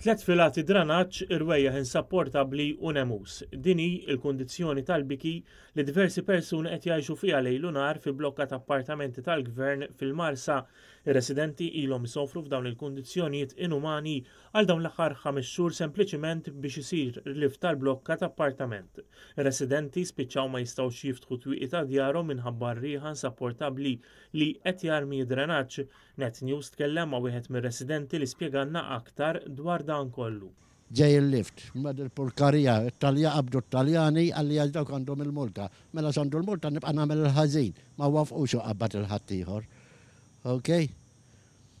Tlet filati dranaġġ irwejjaħ insapportabbli u nemus. Din hi l-kundizzjoni tal-biki li diversi persuni qed jgħixu fiha lejl u nar fi blokka ta' appartamenti tal-Gvern fil-Marsa. Ir-residenti ilhom isofru f'dawn il-kundizzjonijiet inumani għal dawn l-aħħar 5 xhur sempliċiment biex isir lift tal-blokka ta' appartament. Ir-residenti spiċċaw ma jistgħux jiftħu twieqi ta' djarhom minħabba rrieħa insapportabbli li qed jarmi d-drenaġġ. Net News tkellem ma' wieħed mir-residenti li spjegalna aktar dwar dan kollu. Ġej il-lift, mad il-porkarija, Italja qabdu Taljani għalli għal dawk għandhom il-multa. Mela għandu il-multa nibqa' nagħmel il-ħażin, ma wafqux qabad il-ħadd ieħor. Okay?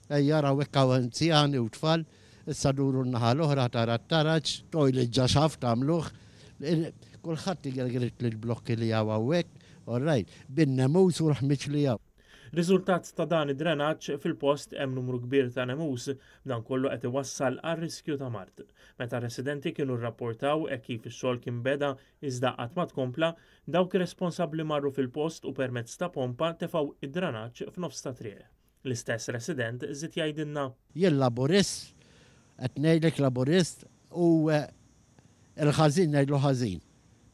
Ejja raw hekk anzjani u tfal, issa duru n-naħa l-oħra tara t-taraġġ, tojli ġaxaf tagħmluh. Kulħadd jgħid lill-blokki li hawn hawnhekk, orrajt, bin-nemus u raħmiċ li hawn. Riżultat ta' dan id-drenaġġ fil-post hemm numru kbir ta' nemus, dan kollu qed iwassal għal riskju ta' mart. Meta residenti kienu rrapportaw hekk kif ix-xogħol kien beda iżda qatt ma tkompla, dawk responsabbli marru fil-post u permezz ta' pompa tefgħu id-drenaġġ f'nofs ta' triq. L-istess resident żied jgħidilna. Jien laburist, qed ngħidlek laburist u il-ħażin ngħidlu ħażin.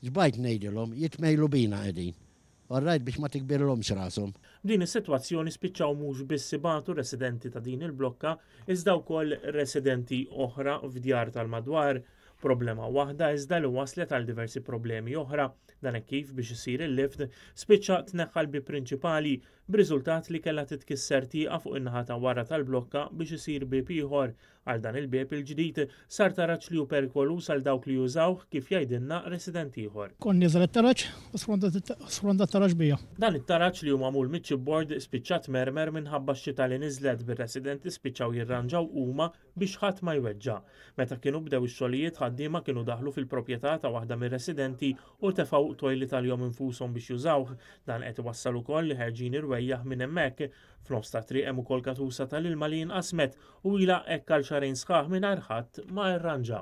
Ġbajt ngħidilhom jitmejlu bina qegħdin. Orrajt biex ma tikbirlhomx rashom. Din is-sitwazzjoni spiċċaw mhux biss ibatu residenti ta' din il-blokka, iżda wkoll residenti oħra f'djar tal-madwar. Problema waħda iżda li waslet għal diversi problemi oħra, dan hekk kif biex isir il-lift spiċċa tneħħa l-bib prinċipali b'riżultat li kellha titkisser tieqa fuq in-naħa ta' wara tal-blokka biex isir bib ieħor. Għal dan il-bib il-ġdid sar taraġġ li hu perikolus għal dawk li jużawh kif jgħidilna resident ieħor. Kon nieżel it-taraġġ u sfronda t-taraġġ bija. Dan it-taraġġ li hu magħmul mit-chipboard spiċċat mermer minħabba x-xita li niżlet bir-residenti spiċċaw jirranġaw huma biex ħadd ma jweġġa'. Meta kienu bdew ix-xogħlijiet ħaddiema kienu daħlu fil-proprjetà ta' waħda mir-residenti u tefgħu tojli tal-jom infushom biex jużawh. Dan qed iwassal ukoll li ħerġin irwejjaħ minn hemmhekk. F'nofs ta' triq hemm ukoll katusa tal-ilma li inqasmet u ilha hekk għal xarejn sħaħ mingħajr ħadd ma rranġa.